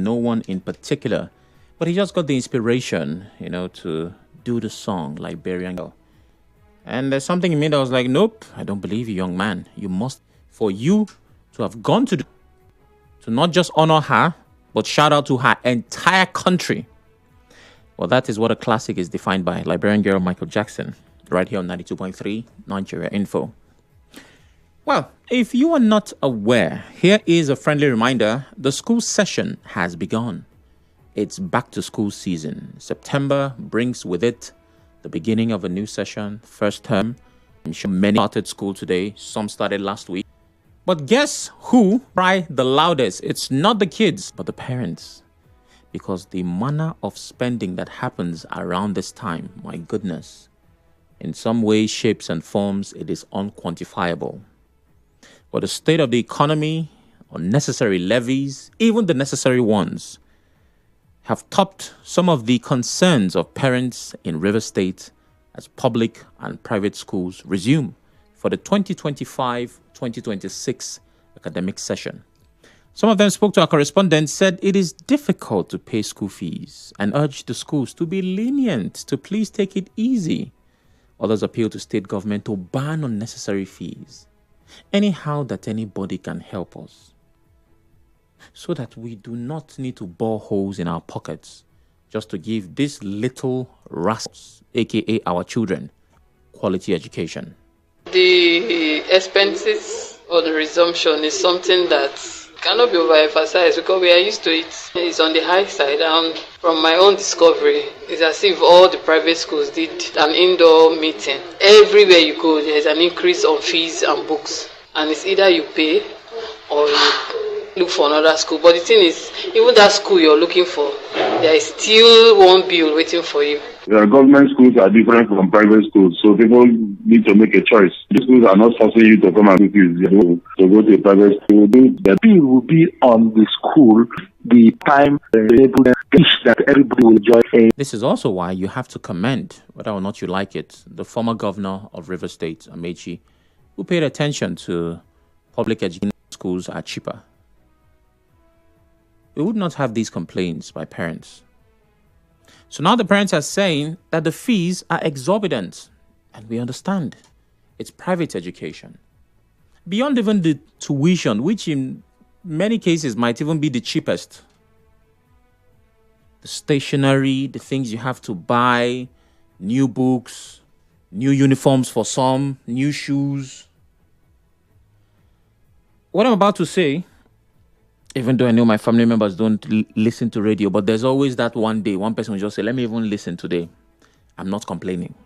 no one in particular, but he just got the inspiration, to do the song Liberian Girl. And there's something in me that was like, nope, I don't believe you, young man. You must, for you to have gone to not just honor her, but shout out to her entire country. Well, that is what a classic is defined by. Liberian Girl, Michael Jackson, right here on 92.3 Nigeria Info. Well, if you are not aware, here is a friendly reminder. The school session has begun. It's back to school season. September brings with it the beginning of a new session, first term. I'm sure many started school today. Some started last week. But guess who cry the loudest? It's not the kids, but the parents. Because the manner of spending that happens around this time, my goodness, in some ways, shapes and forms, it is unquantifiable. But the state of the economy, unnecessary levies, even the necessary ones, have topped some of the concerns of parents in Rivers State as public and private schools resume for the 2025-2026 academic session. Some of them spoke to our correspondent, said it is difficult to pay school fees and urged the schools to be lenient, to please take it easy. Others appeal to state government to ban unnecessary fees, anyhow that anybody can help us, so that we do not need to bore holes in our pockets just to give these little rascals, aka our children, quality education. The expenses or the resumption is something that cannot be overemphasized because we are used to it. It's on the high side, and from my own discovery, it's as if all the private schools did an indoor meeting. Everywhere you go, there's an increase on fees and books, and it's either you pay or you look for another school. But the thing is, even that school you're looking for, there is still one bill waiting for you. Government schools are different from private schools, so people need to make a choice. The schools are not forcing you to come and to go to a private school. The bill will be on the school, the time that everybody will enjoy. This is also why you have to commend, whether or not you like it, the former governor of Rivers State, Amechi, who paid attention to public education schools are cheaper. We would not have these complaints by parents. So now the parents are saying that the fees are exorbitant. And we understand. It's private education. Beyond even the tuition, which in many cases might even be the cheapest. The stationery, the things you have to buy, new books, new uniforms for some, new shoes. What I'm about to say, even though I know my family members don't listen to radio, but there's always that one day, one person will just say, let me even listen today. I'm not complaining,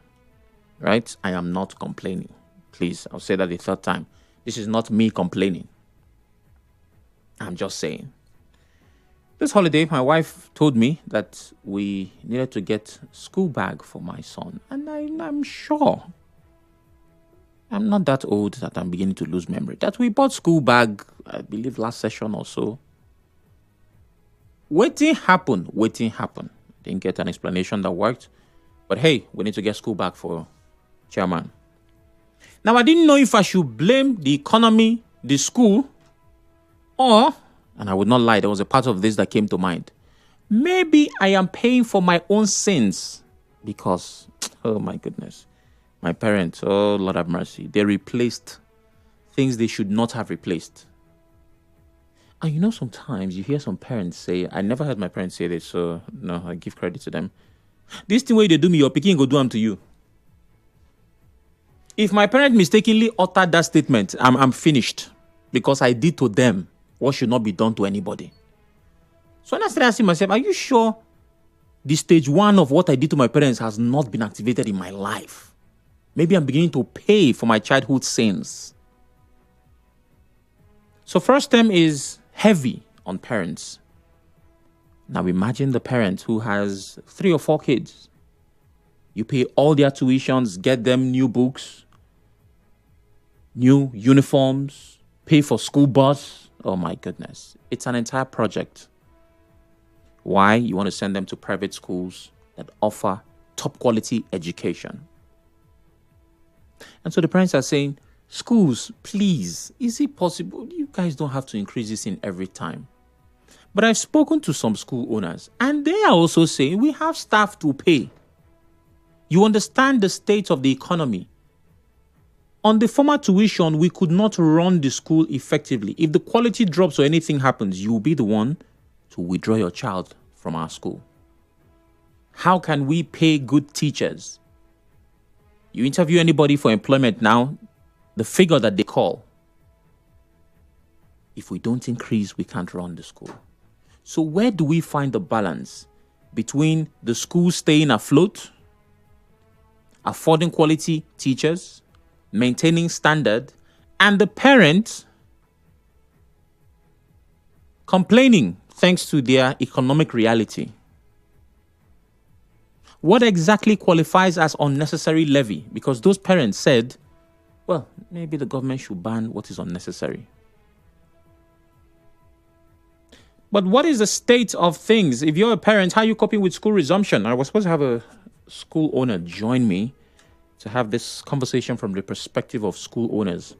right? I am not complaining. Please, I'll say that the third time. This is not me complaining. I'm just saying. This holiday, my wife told me that we needed to get school bag for my son. And I'm sure, I'm not that old that I'm beginning to lose memory, that we bought school bag, I believe last session or so. Waiting happened. Didn't get an explanation that worked. But hey, we need to get school bag for chairman. Now, I didn't know if I should blame the economy, the school, or, and I would not lie, there was a part of this that came to mind. Maybe I am paying for my own sins because, oh my goodness. My parents, oh Lord have mercy, they replaced things they should not have replaced. And sometimes you hear some parents say, I never heard my parents say this, so no, I give credit to them. This thing where they do me, your pikin go do them to you. If my parent mistakenly uttered that statement, I'm finished because I did to them what should not be done to anybody. So when I started asking myself, are you sure the stage one of what I did to my parents has not been activated in my life? Maybe I'm beginning to pay for my childhood sins. So first term is heavy on parents. Now imagine the parent who has 3 or 4 kids. You pay all their tuitions, get them new books, new uniforms, pay for school bus. Oh my goodness. It's an entire project. Why? You want to send them to private schools that offer top quality education. And so the parents are saying, schools, please, is it possible? You guys don't have to increase this in every time. But I've spoken to some school owners, and they are also saying we have staff to pay. You understand the state of the economy. On the former tuition, we could not run the school effectively. If the quality drops or anything happens, you will be the one to withdraw your child from our school. How can we pay good teachers? You interview anybody for employment now, the figure that they call. If we don't increase, we can't run the school. So where do we find the balance between the school staying afloat, affording quality teachers, maintaining standard, and the parents complaining thanks to their economic reality? What exactly qualifies as unnecessary levy? Because those parents said, well, maybe the government should ban what is unnecessary. But what is the state of things? If you're a parent, how are you coping with school resumption? I was supposed to have a school owner join me to have this conversation from the perspective of school owners.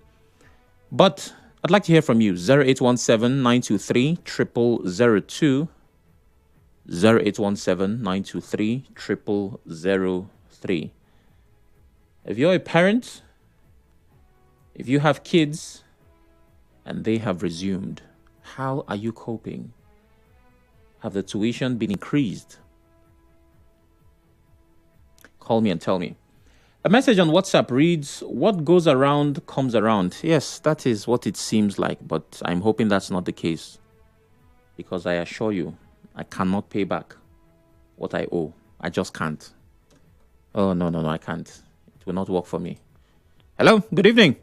But I'd like to hear from you. 0817-923-0002. 0817-923-0003. If you're a parent, if you have kids and they have resumed, how are you coping? Have the tuition been increased? Call me and tell me. A message on WhatsApp reads, what goes around comes around. Yes, that is what it seems like, but I'm hoping that's not the case. Because I assure you, I cannot pay back what I owe. I just can't. Oh, no, I can't. It will not work for me. Hello, good evening.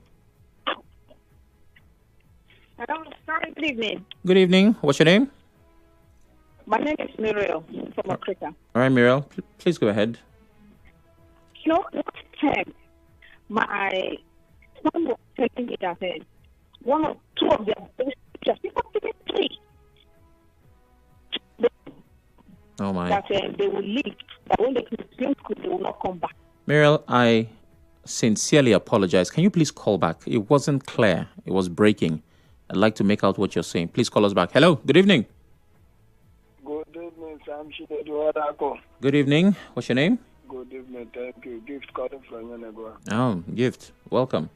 Hello, sorry, good evening. Good evening. What's your name? My name is Muriel from Africa. All right, Muriel, please go ahead. You know, last time, my son was telling me that two of their best teachers, people three, Oh, my. that they will leave, that when they resume school, they will not come back. Muriel, I sincerely apologize. Can you please call back? It wasn't clear. It was breaking. I'd like to make out what you're saying. Please call us back. Hello, good evening. Good evening, Sam Chinedu. Good evening. What's your name? Good evening, thank you. Gift calling from Yenagua. Oh, Gift. Welcome.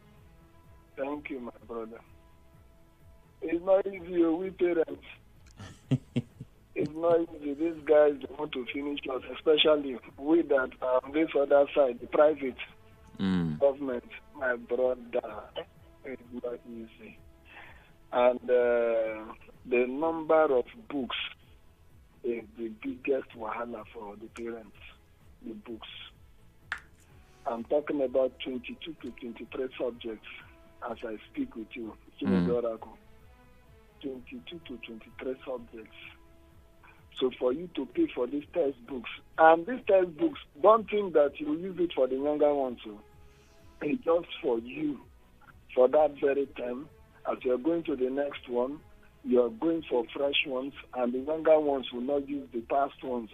Thank you, my brother. It's not easy, we parents. It's not easy. These guys they want to finish us, especially with that this other side, the private government, my brother. It's not easy. And the number of books is the biggest wahala for the parents, the books. I'm talking about 22 to 23 subjects as I speak with you. 22 to 23 subjects. So for you to pay for these textbooks, and these textbooks, don't think that you use it for the younger ones. So it's just for you, for that very time. As you're going to the next one, you're going for fresh ones, and the younger ones will not use the past ones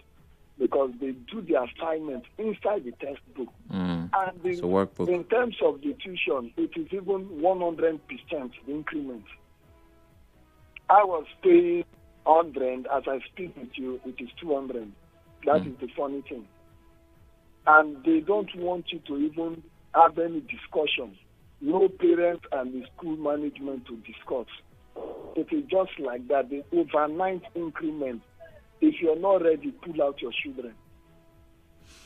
because they do the assignment inside the textbook. And it's a workbook. In terms of the tuition, it is even 100% increment. I was paying 100. As I speak with you, it is 200. That is the funny thing. And they don't want you to even have any discussion. No parents and the school management to discuss. It is just like that. The overnight increment. If you're not ready, pull out your children.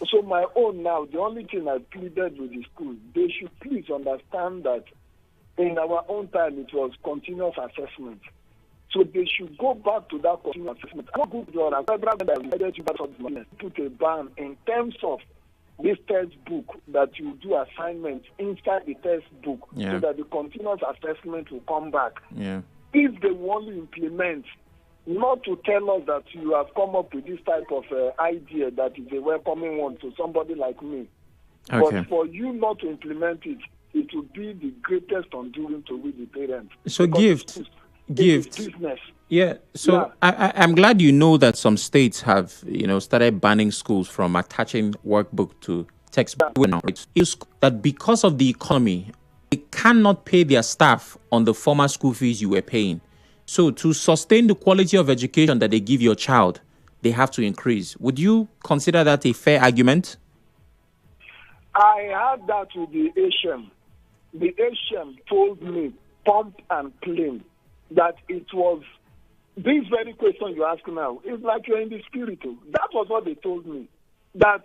So my own now, the only thing I pleaded with the school, they should please understand that in our own time it was continuous assessment. So they should go back to that continuous assessment. Put a ban in terms of this textbook that you do assignments inside the textbook so that the continuous assessment will come back. If they want to implement, not to tell us that you have come up with this type of idea that is a welcoming one to somebody like me. But for you not to implement it, it will be the greatest undoing to with the parents. So Gift. Yeah. So I'm glad you know that some states have, started banning schools from attaching workbook to textbook. It's that because of the economy, they cannot pay their staff on the former school fees you were paying. So to sustain the quality of education that they give your child, they have to increase. Would you consider that a fair argument? I had that with the Asian. The Asian told me, pump and plain, that it was this very question you ask now. It's like you're in the spiritual. That was what they told me. That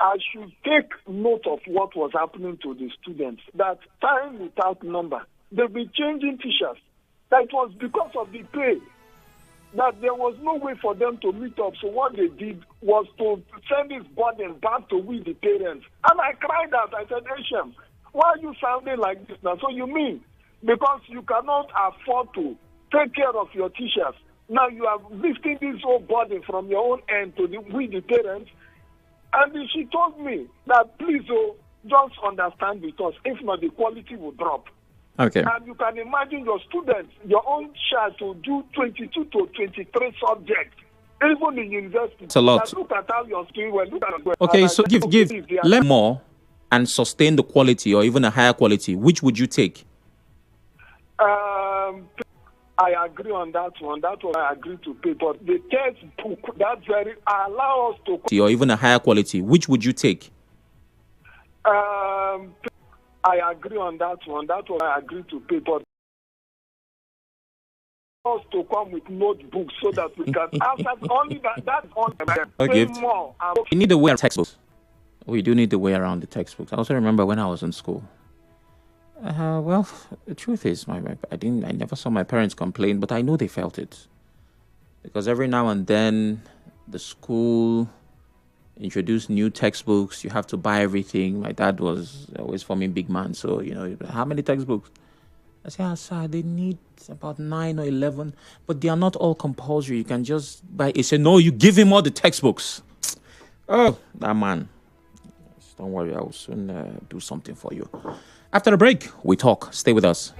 I should take note of what was happening to the students. That time without number, they'll be changing teachers. That was because of the pay. That there was no way for them to meet up. So what they did was to send this burden back to we, the parents. And I cried out. I said, Hashem, why are you sounding like this now? So you mean because you cannot afford to take care of your teachers, now you are lifting this whole burden from your own end to we, the parents? And she told me that please, just understand with us. If not, the quality will drop. Okay. And you can imagine your students, your own child to do 22 to 23 subjects, even in university. It's a lot. Look at how you're doing well. Look at okay, so let more and sustain the quality or even a higher quality. Which would you take? I agree on that one. That one I agree to pay. But the textbook, that's very, allow us to... Or even a higher quality. Which would you take? I agree on that one. That one I agree to pay. But us to come with notebooks so that we can answer only that. That's on okay. More. We need a way around textbooks. We do need a way around the textbooks. I also remember when I was in school. Well, the truth is, I never saw my parents complain, but I know they felt it, because every now and then the school introduced new textbooks. You have to buy everything. My dad was always forming big man, so how many textbooks? I said, sir, they need about 9 or 11, but they are not all compulsory. You can just buy. He said, no, you give him all the textbooks. Oh, that man. Don't worry, I will soon do something for you. After the break, we talk. Stay with us.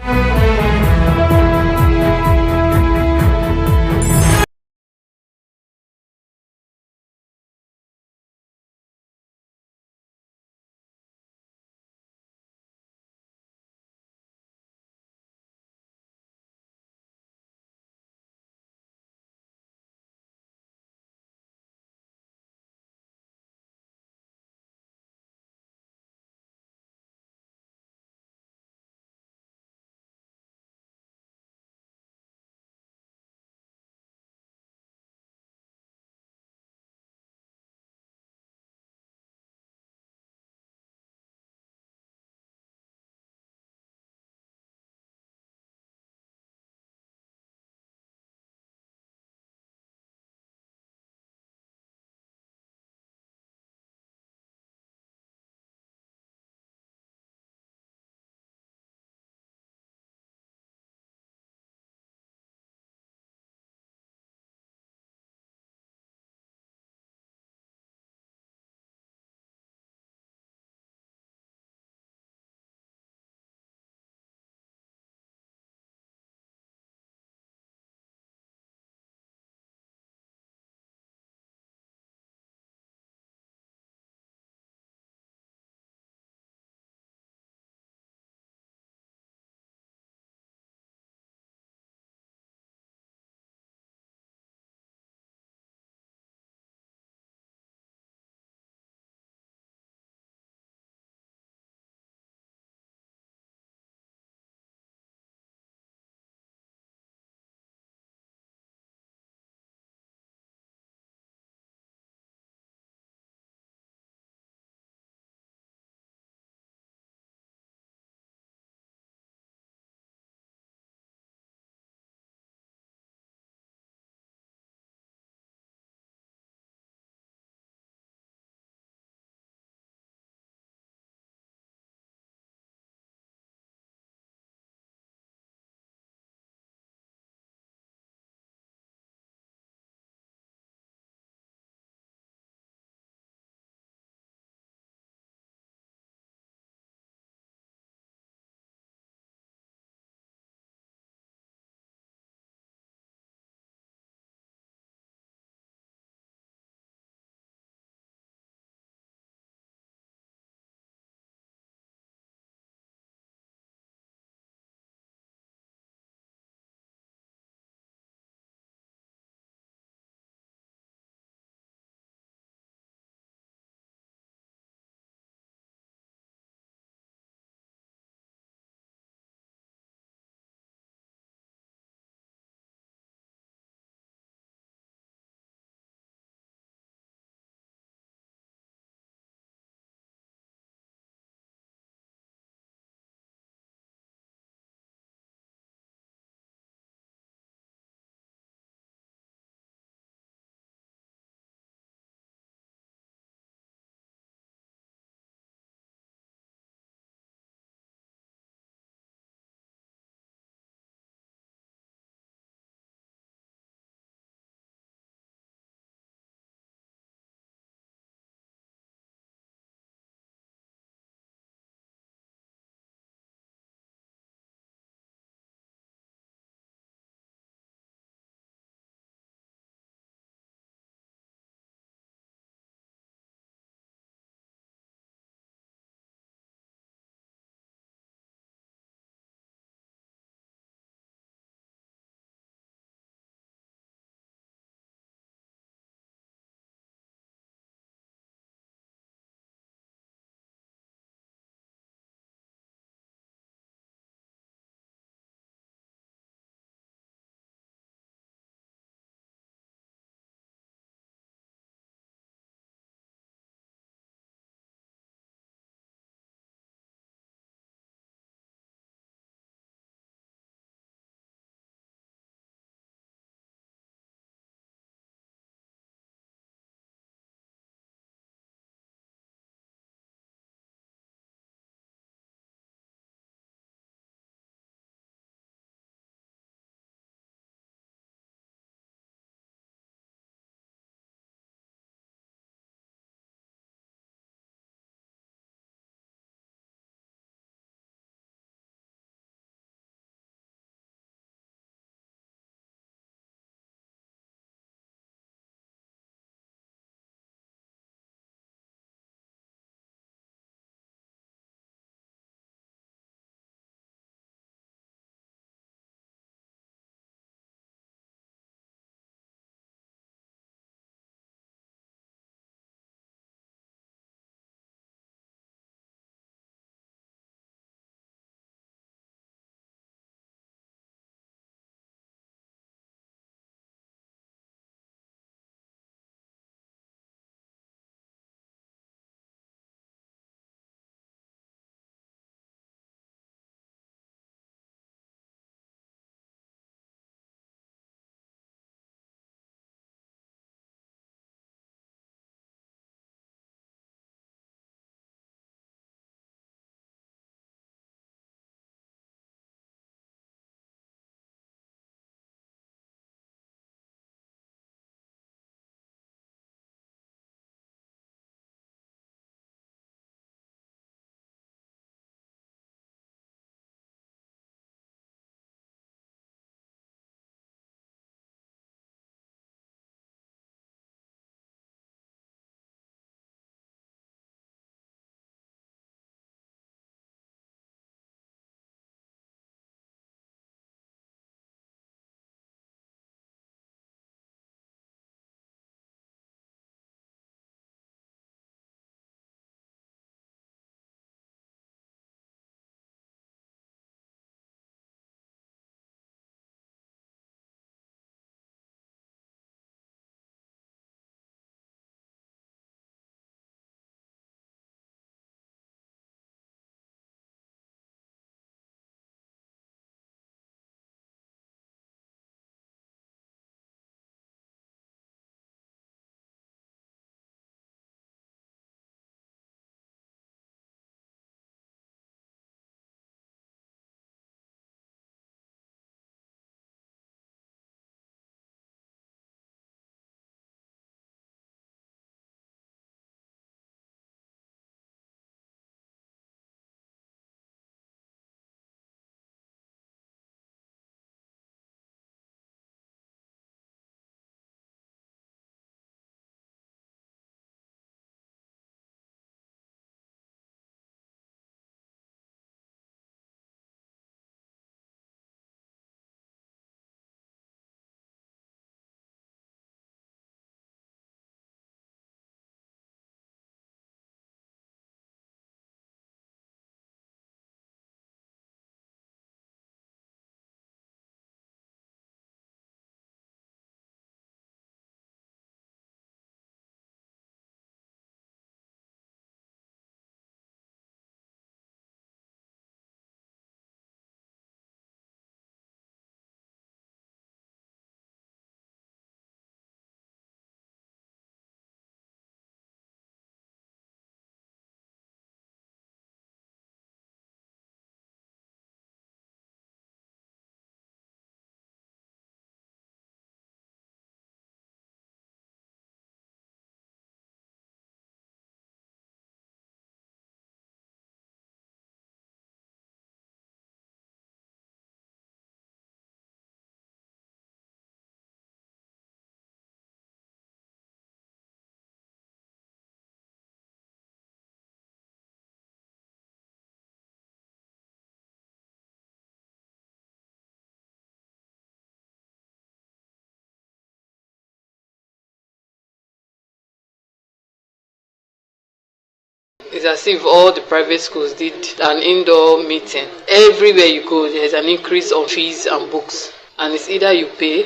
It's as if all the private schools did an indoor meeting. Everywhere you go, there's an increase on fees and books. And it's either you pay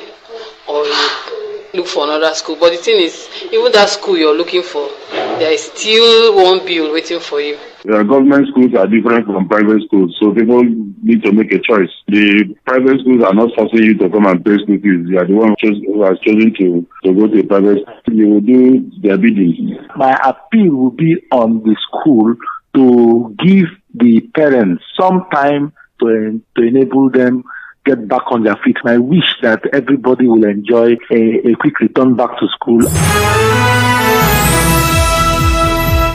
or you look for another school. But the thing is, even that school you're looking for, there is still one bill waiting for you. Government schools are different from private schools, so people need to make a choice. The private schools are not forcing you to come and pay school fees. You are the one who has chosen to go to a private school. You will do their bidding. My appeal will be on the school to give the parents some time to enable them get back on their feet. I wish that everybody will enjoy a quick return back to school.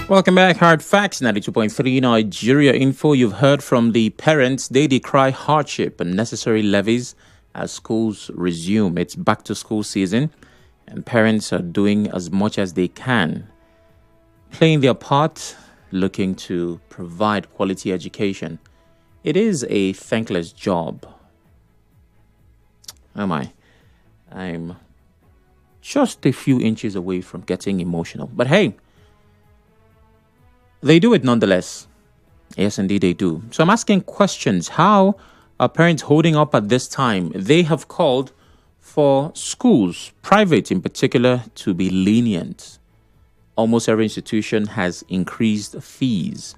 Welcome back. Hard Facts, 92.3 Nigeria Info. You've heard from the parents. They decry hardship and necessary levies as schools resume. It's back to school season, and parents are doing as much as they can, playing their part, looking to provide quality education. It is a thankless job. I'm just a few inches away from getting emotional. But hey, they do it nonetheless. Yes, indeed they do. So I'm asking questions. How are parents holding up at this time? They have called for schools, private in particular, to be lenient. Almost every institution has increased fees.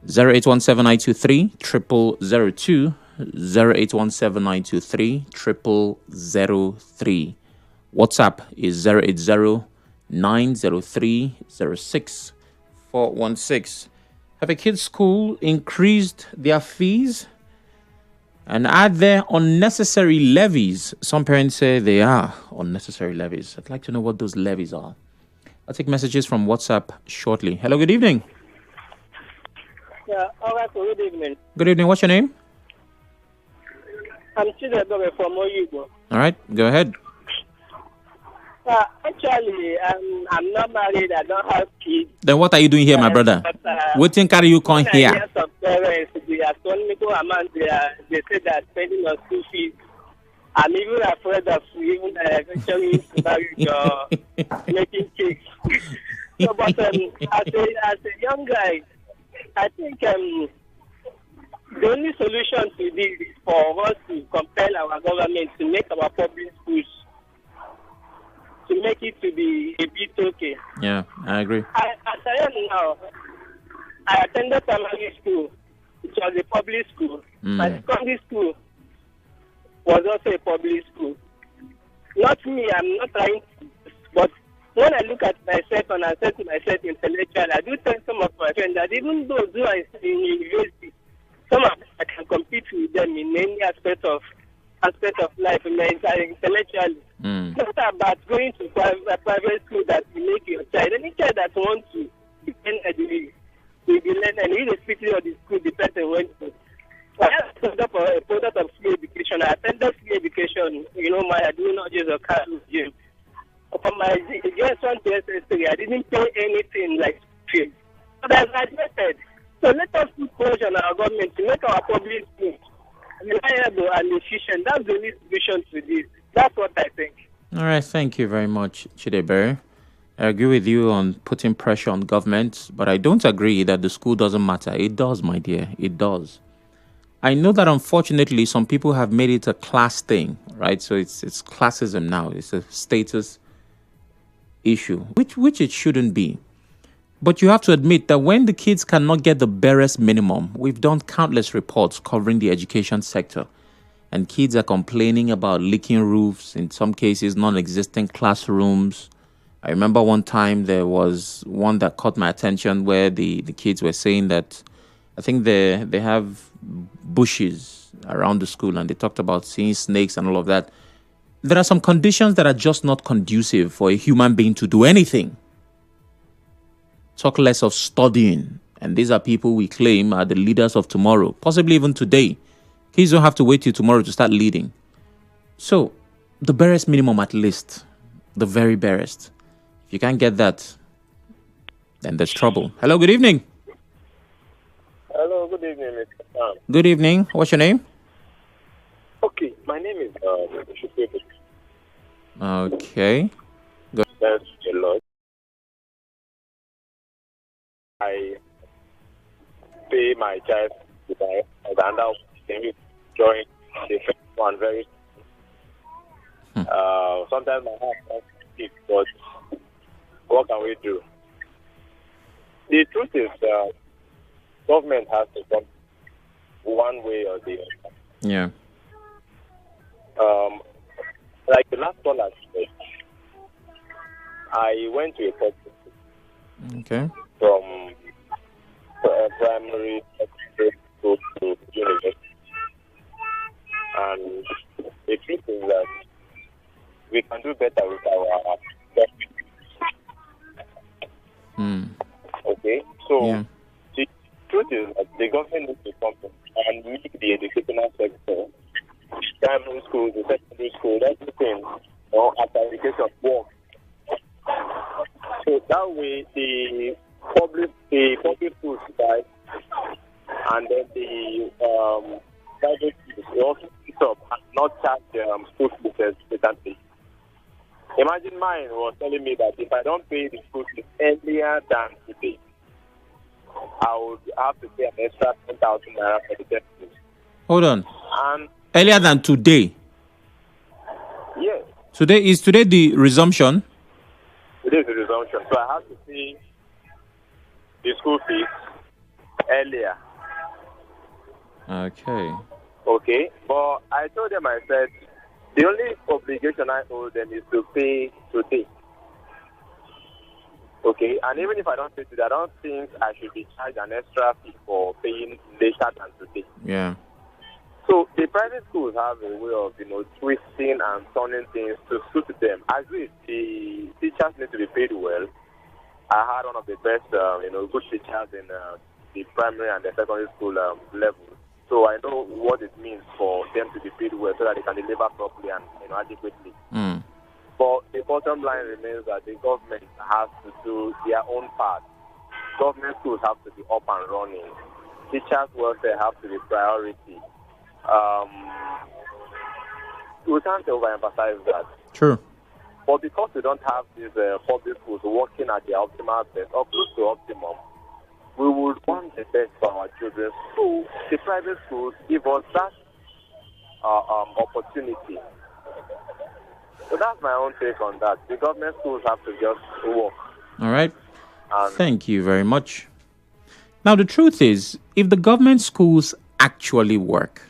08179230002, 08179230003. WhatsApp is 08090306416. Have a kid's school increased their fees? And are there unnecessary levies? Some parents say they are unnecessary levies. I'd like to know what those levies are. I'll take messages from WhatsApp shortly. Hello, good evening. Yeah, all right, good evening. Good evening. What's your name? I'm Chinedu from Oyibo. All right, go ahead. Actually, I'm not married. I don't have kids. Then what are you doing here, my brother? What thing carry you come here? Yes, of parents, the astronomical amount they say that spending on school fees. I'm even afraid of even eventually marriage or making cakes. So, but as a young guy, I think the only solution to this is for us to compel our government to make our public schools, to make it to be a bit okay. Yeah, I agree. As I am now, I attended primary school, which was a public school. My secondary school was also a public school. Not me, I'm not trying to, but when I look at myself and I say to myself intellectually, I do tell some of my friends that even those who are in university, some of them I can compete with them in any aspect of life, intellectually. It's not about going to a private school that will make your child. Any child that wants to depend on the learn, and irrespective of the school, the person went to. I have a product of free education. I attended free education. I do not use a car gym. For my GS1 to SS3, I didn't pay anything like fee. But I graduated. So let us put pressure on our government to make our public schools reliable and efficient. That's the only solution to this. That's what I think. All right, thank you very much, Chidebere. I agree with you on putting pressure on government, but I don't agree that the school doesn't matter. It does, my dear. It does. I know that unfortunately some people have made it a class thing, right? So it's classism now. It's a status issue, which it shouldn't be. But you have to admit that when the kids cannot get the barest minimum, we've done countless reports covering the education sector, and kids are complaining about leaking roofs, in some cases non-existent classrooms. I remember one time there was one that caught my attention where the kids were saying that I think they have bushes around the school, and they talked about seeing snakes and all of that. There are some conditions that are just not conducive for a human being to do anything. Talk less of studying. And these are people we claim are the leaders of tomorrow, possibly even today. Kids don't have to wait till tomorrow to start leading. So, the barest minimum at least, the very barest. If you can't get that, then there's trouble. Hello, good evening. Hello, good evening, Mr. Sam. Good evening. What's your name? Okay, my name is Shukwebu. Okay. Good. Thanks a lot. I I pay my child with my Uganda join the first one very sometimes my heart wants to speak, but what can we do? The truth is government has to come one way or the other. Yeah. Like the last caller said, I went to a public school. Okay. From primary school to university. And the truth is that we can do better with our Okay? So the truth is that the government needs to come and make the educational sector, primary school, the secondary school, everything, as education work. So that way the public schools side and then the private schools also pick up and not charge school fees exorbitantly. Imagine mine was telling me that if I don't pay the school fees earlier than today, I would have to pay an extra 10,000 naira for the test fees. Hold on. And earlier than today? Yes. Is today the resumption? It is the resumption. So I have to pay the school fees earlier. Okay. But I told them, I said, the only obligation I owe them is to pay today. Okay, and even if I don't pay today, I don't think I should be charged an extra fee for paying later than today. Yeah. So the private schools have a way of, twisting and turning things to suit them. As if the teachers need to be paid well. I had one of the best, good teachers in the primary and the secondary school level. So I know what it means for them to be paid well so that they can deliver properly and adequately. But the bottom line remains that the government has to do their own part. Government schools have to be up and running. Teachers' welfare have to be priority. We can't overemphasize that. True. But because we don't have these public schools working at their optimal best, or close to optimum, we would want the best for our children. So the private schools give us that opportunity. So that's my own take on that. The government schools have to just work. All right. Thank you very much. Now, the truth is, if the government schools actually work,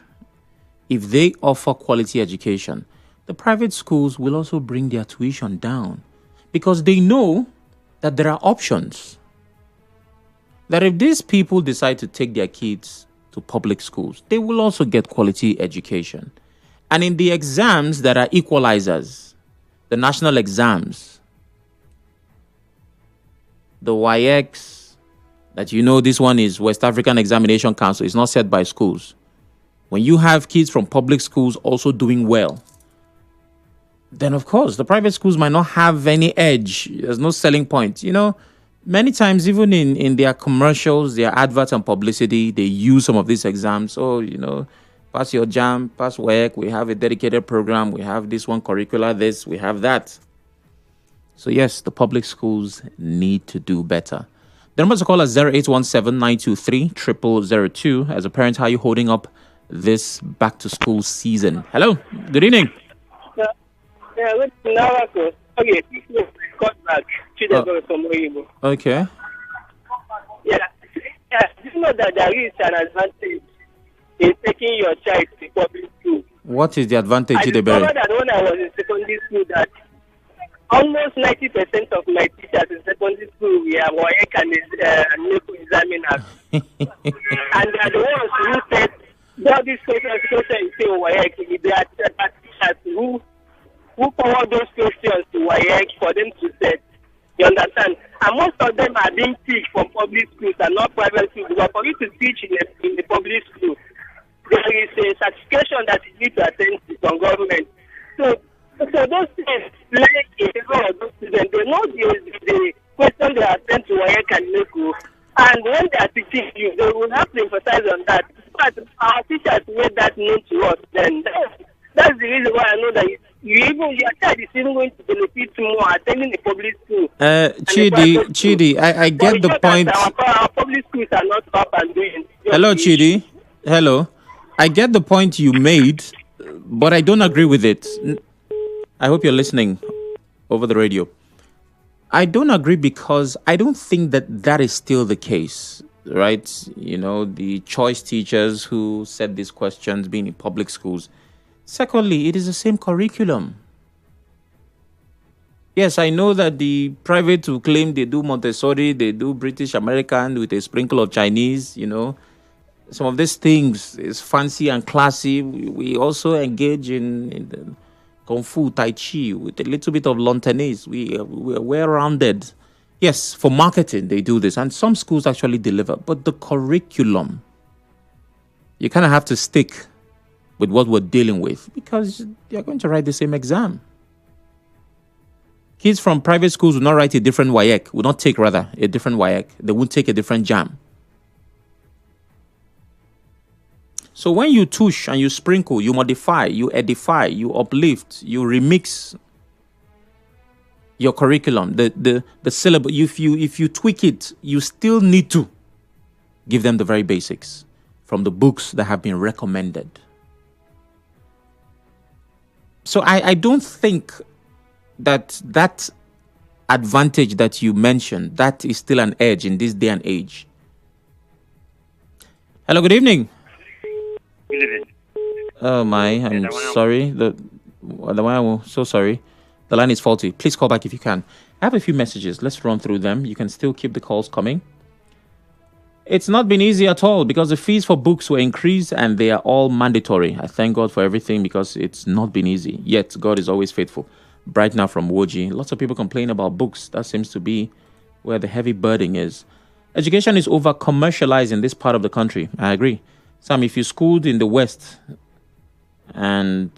if they offer quality education, the private schools will also bring their tuition down because they know that there are options. That if these people decide to take their kids to public schools, they will also get quality education. And in the exams that are equalizers, the national exams, the WAECs, that this one is West African Examination Council, it's not set by schools. When you have kids from public schools also doing well, then of course the private schools might not have any edge. There's no selling point. Many times even in their commercials, their adverts and publicity, they use some of these exams. Pass your JAM, pass WAEC, we have a dedicated program, we have this one curricular, this, we have that. So yes, the public schools need to do better. The number to call is 0817-923-0002. As a parent, how are you holding up this back-to-school season? Hello, good evening. Okay, cut back. Okay. Yeah, you know that there is an advantage in taking your child to public school. What is the advantage? I discovered that when I was in secondary school that almost 90% of my teachers in secondary school were WAEC and NECO examiners. And they are the ones who said, all these questions you say WAEC, they are teachers who forward those questions to WAEC for them to set. You understand? And most of them are being teach from public schools and not private schools. But for you to teach in the public school, there is a certification that you need to attend to from government. So those things, like in favor of those students, they know the question they attend to WAEC and NECO. And when they are teaching you, they will have to emphasize on that. But our teachers made that known to us. Then that's the reason why I know that your child is even going to benefit more attending a public school. Chidi, I get the point. Our public schools are not up and doing. Hello, Chidi. Hello. I get the point you made, but I don't agree with it. I hope you're listening over the radio. I don't agree because I don't think that is still the case, right? You know, the choice teachers who said these questions being in public schools. Secondly, it is the same curriculum. Yes, I know that the private will claim they do Montessori, they do British American with a sprinkle of Chinese, you know. Some of these things is fancy and classy. We also engage in the Kung Fu, Tai Chi, with a little bit of Lontanese. We're well-rounded. Yes, for marketing, they do this. And some schools actually deliver. But the curriculum, you kind of have to stick with what we're dealing with because they're going to write the same exam. Kids from private schools will not write a different WAEC, will not take rather a different WAEC. They won't take a different JAM. So when you touch and you sprinkle, you modify, you edify, you uplift, you remix your curriculum, the syllabus. If you tweak it, you still need to give them the very basics from the books that have been recommended. So I don't think that advantage that you mentioned, that is still an edge in this day and age. Hello, good evening. Good evening. Oh my, I'm sorry. I'm so sorry. The line is faulty. Please call back if you can. I have a few messages. Let's run through them. You can still keep the calls coming. It's not been easy at all because the fees for books were increased and they are all mandatory. I thank God for everything because it's not been easy. Yet God is always faithful. Bright now from Woji. Lots of people complain about books. That seems to be where the heavy burden is. Education is over commercialized in this part of the country. I agree. Sam, if you schooled in the West and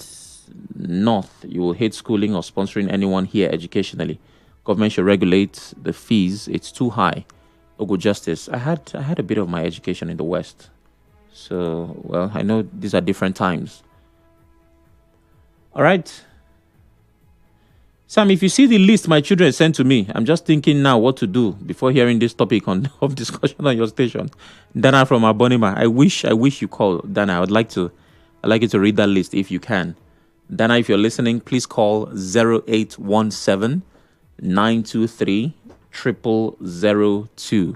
North, you will hate schooling or sponsoring anyone here educationally. Government should regulate the fees. It's too high. Ogo Justice. I had a bit of my education in the West. So, well, I know these are different times. All right. Sam, if you see the list my children sent to me, I'm just thinking now what to do before hearing this topic of discussion on your station. Dana from Abonima. I wish you call Dana. I'd like you to read that list if you can. Dana, if you're listening, please call 0817 923 0002.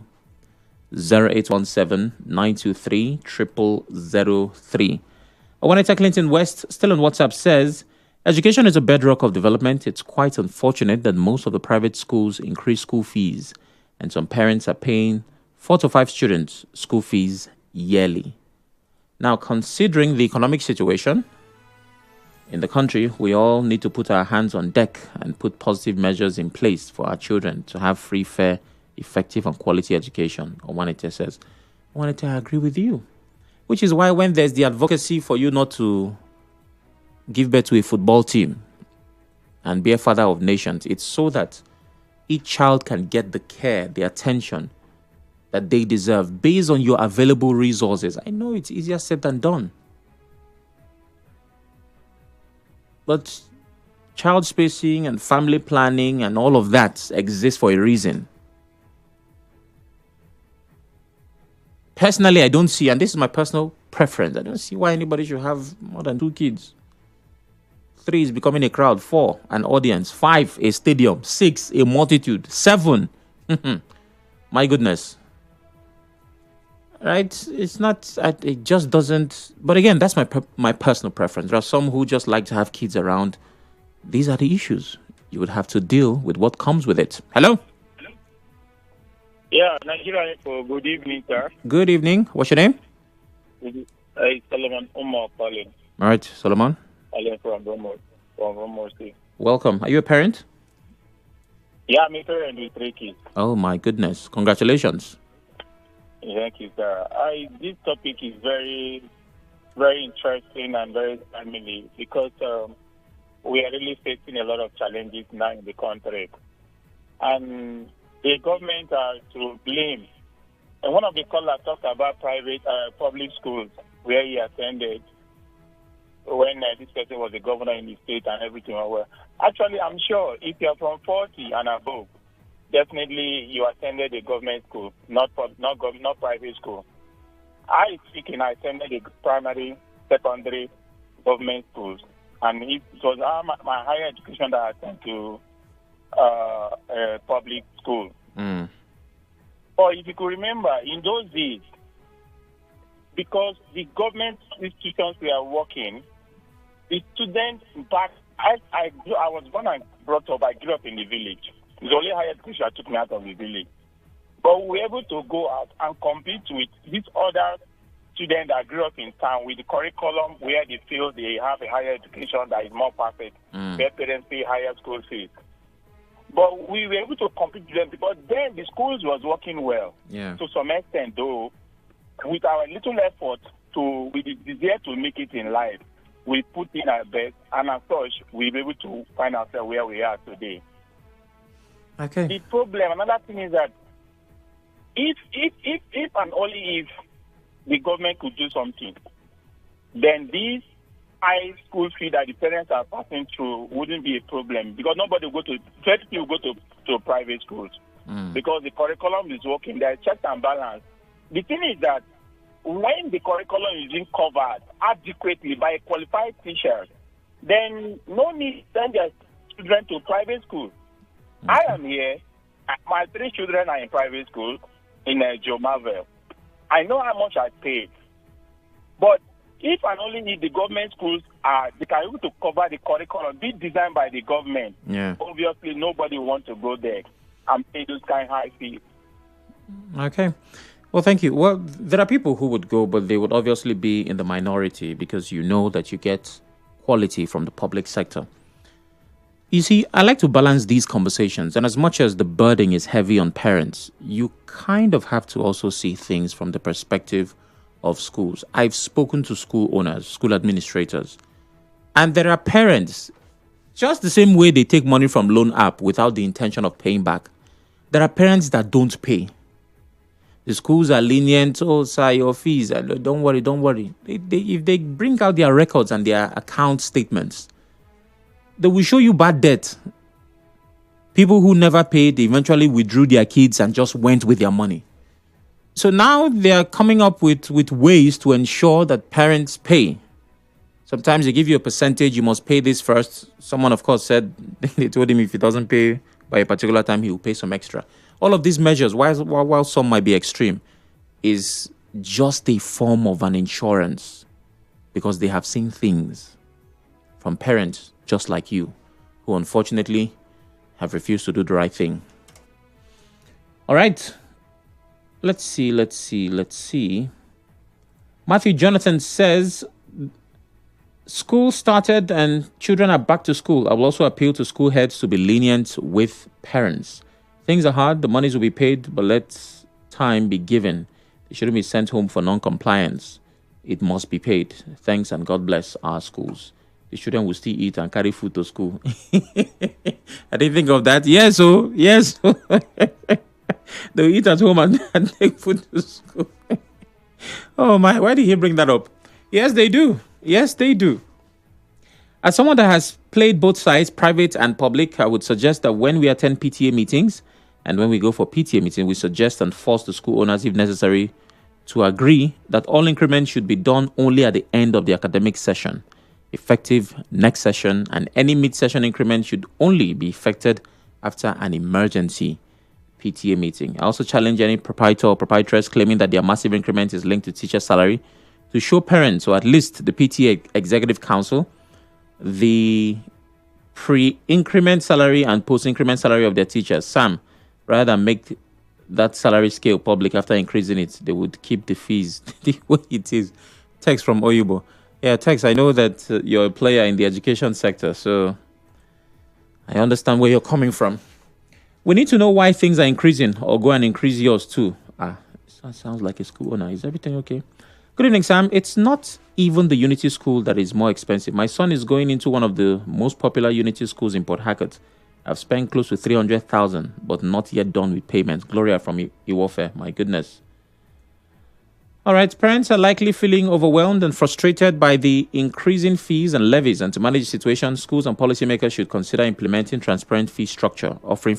0817 923 0003. Owaneta Clinton West, still on WhatsApp, says, education is a bedrock of development. It's quite unfortunate that most of the private schools increase school fees, and some parents are paying 4 to 5 students school fees yearly. Now, considering the economic situation in the country, we all need to put our hands on deck and put positive measures in place for our children to have free, fair, effective, and quality education. Owanete says, Owanete, I agree with you. Which is why when there's the advocacy for you not to give birth to a football team and be a father of nations, it's so that each child can get the care, the attention that they deserve based on your available resources. I know it's easier said than done. But child spacing and family planning and all of that exists for a reason. Personally, I don't see, and this is my personal preference, I don't see why anybody should have more than 2 kids. 3 is becoming a crowd. 4, an audience. 5, a stadium. 6, a multitude. 7, my goodness. Right? It's not, it just doesn't, but again, that's my personal preference. There are some who just like to have kids around. These are the issues. You would have to deal with what comes with it. Hello? Yeah, Nigeria, good evening, sir. Good evening. What's your name? Solomon Umar calling. All right, Solomon. Calling from Romo State. Welcome. Are you a parent? Yeah, I'm a parent with 3 kids. Oh, my goodness. Congratulations. Thank you, sir. This topic is very, very interesting and very timely because we are really facing a lot of challenges now in the country. And the government are to blame. And one of the callers talked about public schools where he attended. when this person was the governor in the state and everything went well. Actually, I'm sure if you're from 40 and above, definitely you attended a government school, not private school. I attended a primary, secondary government schools, and it was my higher education that I sent to public school. Or if you could remember, in those days, because the government institutions we are working, the students, in fact, I was born and brought up, I grew up in the village. It's only higher education that took me out of the village. But we were able to go out and compete with these other students that grew up in town with the curriculum where they feel they have a higher education that is more perfect. Their parents pay higher school fees. But we were able to compete with them because then the schools was working well. Yeah. To some extent, though, with our little effort with the desire to make it in life, we put in our best, and as such, we were able to find ourselves where we are today. Okay. The problem, another thing is that if and only if the government could do something, then these high school fee that the parents are passing through wouldn't be a problem, because nobody will go to private schools because the curriculum is working. There are checks and balance. The thing is that when the curriculum is being covered adequately by qualified teachers, then no need to send their children to private school. I am here. My 3 children are in private school in Joe Marvel. I know how much I paid. But if and only if the government schools they can able to cover the curriculum, be designed by the government, obviously nobody wants to go there and pay those kind of high fees. Okay. Well, thank you. Well, there are people who would go, but they would obviously be in the minority because you know that you get quality from the public sector. You see, I like to balance these conversations. And as much as the burden is heavy on parents, you kind of have to also see things from the perspective of schools. I've spoken to school owners, school administrators, and there are parents, just the same way they take money from loan app without the intention of paying back. There are parents that don't pay. The schools are lenient. Oh, sir, your fees. Don't worry. If they bring out their records and their account statements, they will show you bad debt. People who never paid, they eventually withdrew their kids and just went with their money. So now they are coming up with ways to ensure that parents pay. Sometimes they give you a percentage, you must pay this first. Someone, of course, said, they told him if he doesn't pay by a particular time, he will pay some extra. All of these measures, while some might be extreme, is just a form of an insurance because they have seen things from parents just like you who unfortunately have refused to do the right thing. All right. Let's see. Matthew Jonathan says, school started and children are back to school. I will also appeal to school heads to be lenient with parents. Things are hard, the monies will be paid, but let time be given. They shouldn't be sent home for non-compliance. It must be paid. Thanks and God bless our schools. The children will still eat and carry food to school. I didn't think of that. Yes. They'll eat at home and take food to school. Oh my, why did he bring that up? Yes, they do. As someone that has played both sides, private and public, I would suggest that when we attend PTA meetings and when we go for PTA meetings, we suggest and force the school owners, if necessary, to agree that all increments should be done only at the end of the academic session, effective next session, and any mid-session increment should only be effected after an emergency PTA meeting. I also challenge any proprietor or proprietress claiming that their massive increment is linked to teacher salary to show parents, or at least the PTA Executive Council, the pre-increment salary and post-increment salary of their teachers. Sam, rather than make that salary scale public after increasing it, they would keep the fees the way it is. Text from Oyubo. Yeah, Text, I know that you're a player in the education sector, so I understand where you're coming from. We need to know why things are increasing, or go and increase yours too. That sounds like a school owner. Is everything okay? Good evening, Sam. It's not even the Unity School that is more expensive. My son is going into one of the most popular Unity schools in Port Harcourt. I've spent close to 300,000, but not yet done with payments. Gloria from Iwofe. My goodness. All right, parents are likely feeling overwhelmed and frustrated by the increasing fees and levies. And to manage the situation, schools and policymakers should consider implementing transparent fee structure, offering